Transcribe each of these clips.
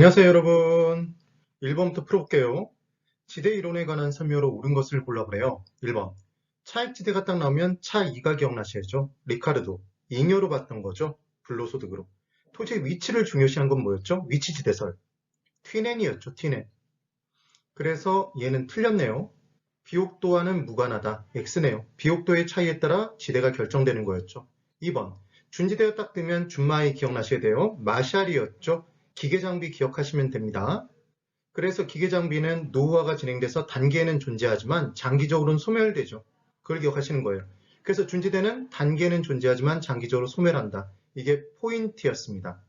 안녕하세요, 여러분. 1번부터 풀어볼게요. 지대 이론에 관한 설명으로 옳은 것을 골라보래요. 1번. 차액지대가 딱 나오면 차 2가 기억나셔야죠. 리카르도. 잉여로 봤던 거죠. 불로소득으로. 토지의 위치를 중요시한 건 뭐였죠? 위치지대설. 튀넨이었죠, 튀넨. 그래서 얘는 틀렸네요. 비옥도와는 무관하다. X네요. 비옥도의 차이에 따라 지대가 결정되는 거였죠. 2번. 준지대가 딱 뜨면 준마이 기억나셔야 돼요. 마샬이었죠. 기계장비 기억하시면 됩니다. 그래서 기계장비는 노후화가 진행돼서 단기에는 존재하지만 장기적으로는 소멸되죠. 그걸 기억하시는 거예요. 그래서 준지대는 단기에는 존재하지만 장기적으로 소멸한다. 이게 포인트였습니다.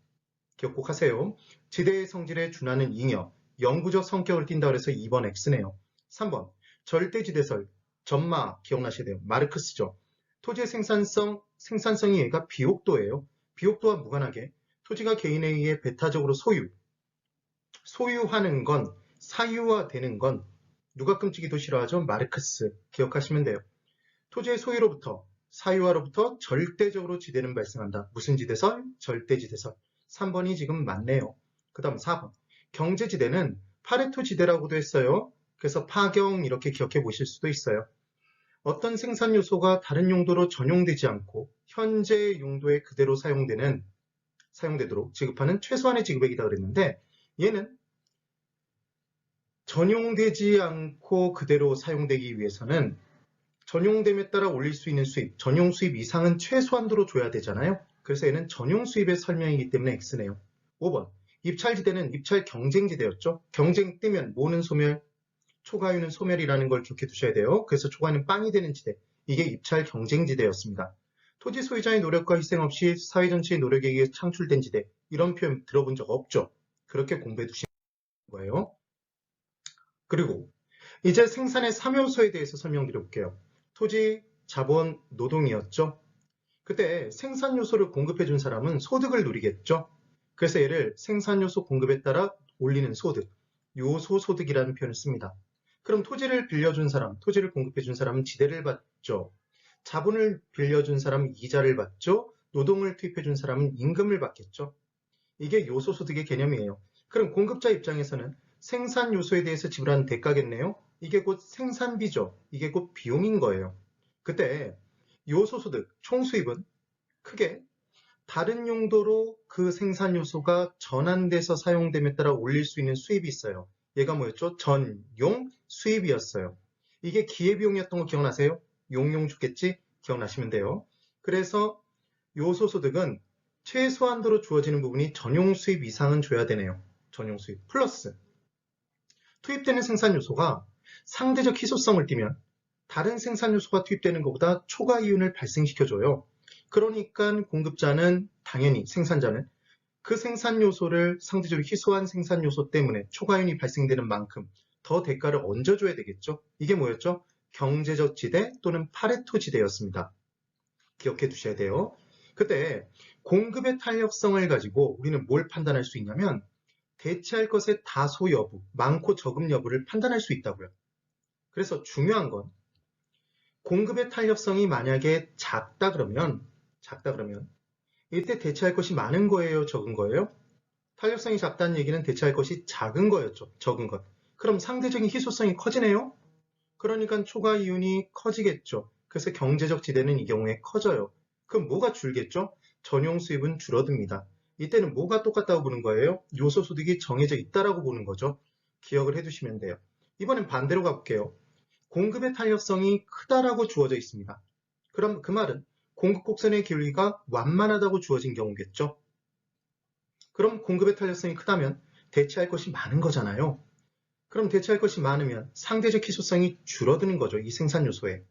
기억 꼭 하세요. 지대의 성질에 준하는 잉여, 영구적 성격을 띈다 그래서 2번 X네요. 3번. 절대지대설, 전마 기억나셔야 돼요. 마르크스죠. 토지의 생산성이 얘가 비옥도예요. 비옥도와 무관하게 토지가 개인에 의해 배타적으로 소유하는 건, 사유화되는 건 누가 끔찍이도 싫어하죠? 마르크스. 기억하시면 돼요. 토지의 소유로부터, 사유화로부터 절대적으로 지대는 발생한다. 무슨 지대설? 절대지대설. 3번이 지금 맞네요. 그 다음 4번. 경제지대는 파레토 지대라고도 했어요. 그래서 파경 이렇게 기억해 보실 수도 있어요. 어떤 생산 요소가 다른 용도로 전용되지 않고 현재 용도에 그대로 사용되도록 지급하는 최소한의 지급액이다 그랬는데 얘는 전용되지 않고 그대로 사용되기 위해서는 전용됨에 따라 올릴 수 있는 수입, 전용 수입 이상은 최소한도로 줘야 되잖아요. 그래서 얘는 전용 수입의 설명이기 때문에 X네요. 5번. 입찰지대는 입찰 경쟁지대였죠. 경쟁 뜨면 뭐는 소멸, 초과유는 소멸이라는 걸 기억해 두셔야 돼요. 그래서 초과유는 빵이 되는 지대. 이게 입찰 경쟁지대였습니다. 토지 소유자의 노력과 희생 없이 사회 전체의 노력에 의해 창출된 지대. 이런 표현 들어본 적 없죠. 그렇게 공부해 두시는 거예요. 그리고 이제 생산의 3요소에 대해서 설명드려볼게요. 토지, 자본, 노동이었죠. 그때 생산 요소를 공급해 준 사람은 소득을 누리겠죠. 그래서 얘를 생산 요소 공급에 따라 올리는 소득, 요소 소득이라는 표현을 씁니다. 그럼 토지를 빌려준 사람, 토지를 공급해 준 사람은 지대를 받죠. 자본을 빌려준 사람은 이자를 받죠. 노동을 투입해 준 사람은 임금을 받겠죠. 이게 요소 소득의 개념이에요. 그럼 공급자 입장에서는 생산 요소에 대해서 지불하는 대가겠네요. 이게 곧 생산비죠. 이게 곧 비용인 거예요. 그때 요소소득, 총수입은 크게 다른 용도로 그 생산 요소가 전환돼서 사용됨에 따라 올릴 수 있는 수입이 있어요. 얘가 뭐였죠? 전용 수입이었어요. 이게 기회비용이었던 거 기억나세요? 용용 주겠지? 기억나시면 돼요. 그래서 요소소득은 최소한도로 주어지는 부분이 전용 수입 이상은 줘야 되네요. 전용 수입 플러스 투입되는 생산 요소가 상대적 희소성을 띠면 다른 생산 요소가 투입되는 것보다 초과 이윤을 발생시켜줘요. 그러니까 공급자는 당연히 생산자는 그 생산 요소를 상대적으로 희소한 생산 요소 때문에 초과이윤이 발생되는 만큼 더 대가를 얹어줘야 되겠죠. 이게 뭐였죠? 경제적 지대 또는 파레토 지대였습니다. 기억해 두셔야 돼요. 그때 공급의 탄력성을 가지고 우리는 뭘 판단할 수 있냐면 대체할 것의 다소 여부, 많고 적음 여부를 판단할 수 있다고요. 그래서 중요한 건 공급의 탄력성이 만약에 작다 그러면 이때 대체할 것이 많은 거예요, 적은 거예요? 탄력성이 작다는 얘기는 대체할 것이 작은 거였죠, 적은 것. 그럼 상대적인 희소성이 커지네요? 그러니까 초과 이윤이 커지겠죠. 그래서 경제적 지대는 이 경우에 커져요. 그럼 뭐가 줄겠죠? 전용 수입은 줄어듭니다. 이때는 뭐가 똑같다고 보는 거예요? 요소 소득이 정해져 있다라고 보는 거죠. 기억을 해두시면 돼요. 이번엔 반대로 가볼게요. 공급의 탄력성이 크다라고 주어져 있습니다. 그럼 그 말은 공급 곡선의 기울기가 완만하다고 주어진 경우겠죠. 그럼 공급의 탄력성이 크다면 대체할 것이 많은 거잖아요. 그럼 대체할 것이 많으면 상대적 희소성이 줄어드는 거죠. 이 생산 요소에.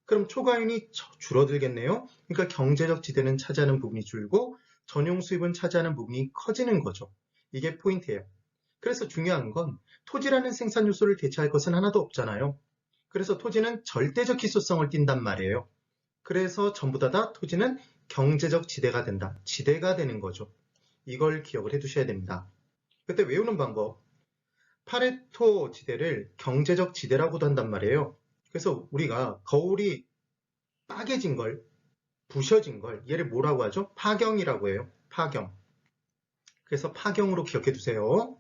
그럼 초과이윤이 줄어들겠네요. 그러니까 경제적 지대는 차지하는 부분이 줄고 전용 수입은 차지하는 부분이 커지는 거죠. 이게 포인트예요. 그래서 중요한 건 토지라는 생산 요소를 대체할 것은 하나도 없잖아요. 그래서 토지는 절대적 희소성을 띈단 말이에요. 그래서 전부 다 토지는 경제적 지대가 된다. 지대가 되는 거죠. 이걸 기억을 해두셔야 됩니다. 그때 외우는 방법. 파레토 지대를 경제적 지대라고도 한단 말이에요. 그래서 우리가 거울이 빠개진 걸, 부셔진 걸 얘를 뭐라고 하죠? 파경이라고 해요. 파경. 그래서 파경으로 기억해 두세요.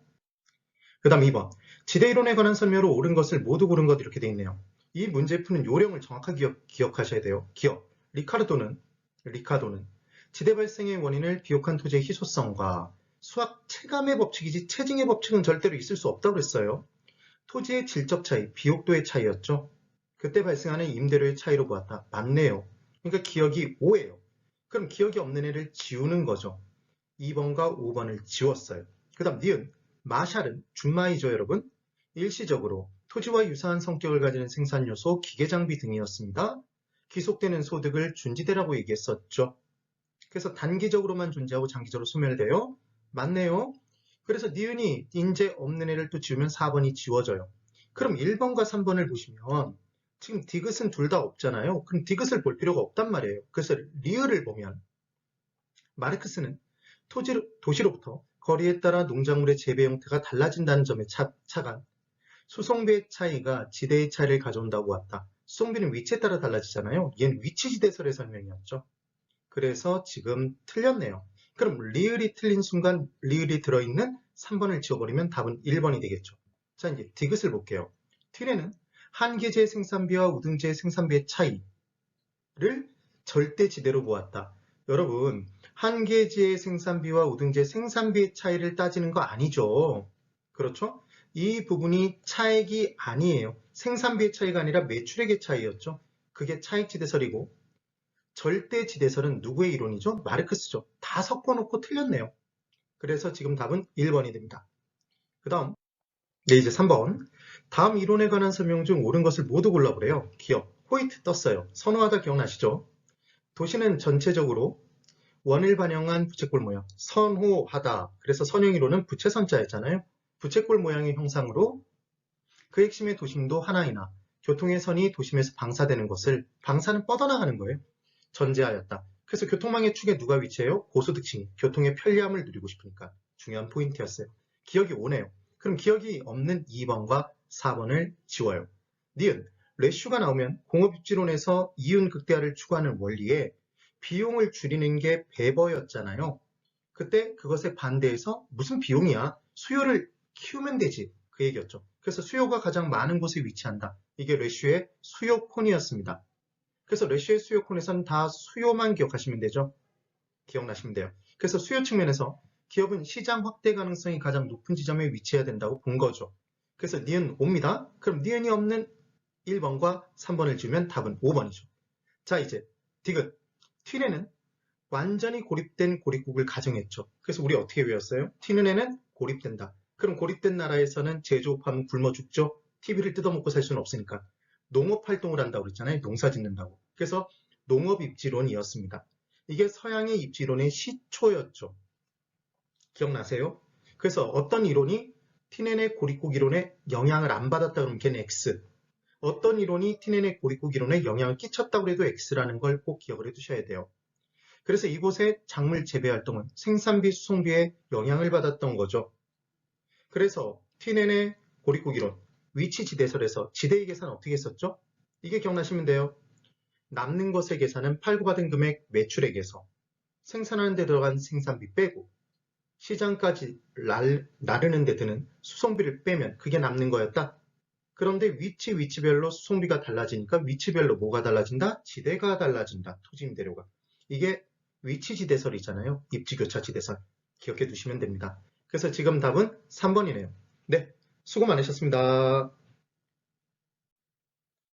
그 다음 2번. 지대이론에 관한 설명으로 옳은 것을 모두 고른 것 이렇게 돼 있네요. 이 문제 푸는 요령을 정확하게 기억하셔야 돼요. 기억. 리카르도는 지대 발생의 원인을 비옥한 토지의 희소성과 수학 체감의 법칙이지 체증의 법칙은 절대로 있을 수 없다고 그랬어요. 토지의 질적 차이, 비옥도의 차이였죠. 그때 발생하는 임대료의 차이로 보았다. 맞네요. 그러니까 기억이 5예요. 그럼 기억이 없는 애를 지우는 거죠. 2번과 5번을 지웠어요. 그 다음 니은, 마샬은 준마이죠 여러분. 일시적으로 토지와 유사한 성격을 가지는 생산요소, 기계장비 등이었습니다. 귀속되는 소득을 준지대라고 얘기했었죠. 그래서 단기적으로만 존재하고 장기적으로 소멸돼요. 맞네요. 그래서 니은이 인재 없는 애를 또 지우면 4번이 지워져요. 그럼 1번과 3번을 보시면 지금 디귿은 둘 다 없잖아요. 그럼 디귿을 볼 필요가 없단 말이에요. 그래서 리을을 보면 마르크스는 도시로부터 거리에 따라 농작물의 재배 형태가 달라진다는 점에 차간 수송비의 차이가 지대의 차이를 가져온다고 보았다. 수송비는 위치에 따라 달라지잖아요. 얘는 위치지대설의 설명이었죠. 그래서 지금 틀렸네요. 그럼 리을이 틀린 순간 리을이 들어있는 3번을 지워버리면 답은 1번이 되겠죠. 자, 이제 디귿을 볼게요. 튀레는 한계제의 생산비와 우등제의 생산비의 차이를 절대지대로 보았다. 여러분, 한계제의 생산비와 우등제의 생산비의 차이를 따지는 거 아니죠. 그렇죠? 이 부분이 차액이 아니에요. 생산비의 차이가 아니라 매출액의 차이였죠. 그게 차익지대설이고 절대지대설은 누구의 이론이죠? 마르크스죠. 다 섞어놓고 틀렸네요. 그래서 지금 답은 1번이 됩니다. 그 다음 네, 이제 3번. 다음 이론에 관한 설명 중 옳은 것을 모두 골라보래요. 기억, 호이트 떴어요. 선호하다 기억나시죠? 도시는 전체적으로 원을 반영한 부채꼴 모양, 선호하다. 그래서 선형이론은 부채선자였잖아요. 부채꼴 모양의 형상으로 그 핵심의 도심도 하나이나 교통의 선이 도심에서 방사되는 것을, 방사는 뻗어나가는 거예요. 전제하였다. 그래서 교통망의 축에 누가 위치해요? 고소득층이 교통의 편리함을 누리고 싶으니까 중요한 포인트였어요. 기억이 오네요. 그럼 기억이 없는 2번과 4번을 지워요. 니은, 레슈가 나오면 공업입지론에서 이윤 극대화를 추구하는 원리에 비용을 줄이는 게 배버였잖아요. 그때 그것에 반대해서 무슨 비용이야? 수요를 키우면 되지. 그 얘기였죠. 그래서 수요가 가장 많은 곳에 위치한다. 이게 레슈의 수요콘이었습니다. 그래서 레슈의 수요콘에서는 다 수요만 기억하시면 되죠. 기억나시면 돼요. 그래서 수요 측면에서 기업은 시장 확대 가능성이 가장 높은 지점에 위치해야 된다고 본 거죠. 그래서 니은 5입니다. 그럼 니은이 없는 1번과 3번을 지우면 답은 5번이죠. 자, 이제 디귿. 튀레는 완전히 고립된 고립국을 가정했죠. 그래서 우리 어떻게 외웠어요? 튀는 애는 고립된다. 그럼 고립된 나라에서는 제조업하면 굶어 죽죠. TV를 뜯어먹고 살 수는 없으니까. 농업 활동을 한다고 그랬잖아요. 농사 짓는다고. 그래서 농업 입지론이었습니다. 이게 서양의 입지론의 시초였죠. 기억나세요? 그래서 어떤 이론이 티넨의 고립국 이론에 영향을 안 받았다 그러면 걔는 X. 어떤 이론이 티넨의 고립국 이론에 영향을 끼쳤다고 해도 X라는 걸 꼭 기억을 해두셔야 돼요. 그래서 이곳의 작물 재배 활동은 생산비, 수송비에 영향을 받았던 거죠. 그래서 티넨의 고립국 이론, 위치 지대설에서 지대의 계산 어떻게 했었죠? 이게 기억나시면 돼요. 남는 것의 계산은 팔고 받은 금액 매출액에서 생산하는 데 들어간 생산비 빼고 시장까지 나르는 데 드는 수송비를 빼면 그게 남는 거였다. 그런데 위치별로 수송비가 달라지니까 위치별로 뭐가 달라진다? 지대가 달라진다. 토지 임대료가. 이게 위치지대설이잖아요. 입지교차지대설. 기억해 두시면 됩니다. 그래서 지금 답은 3번이네요. 네, 수고 많으셨습니다.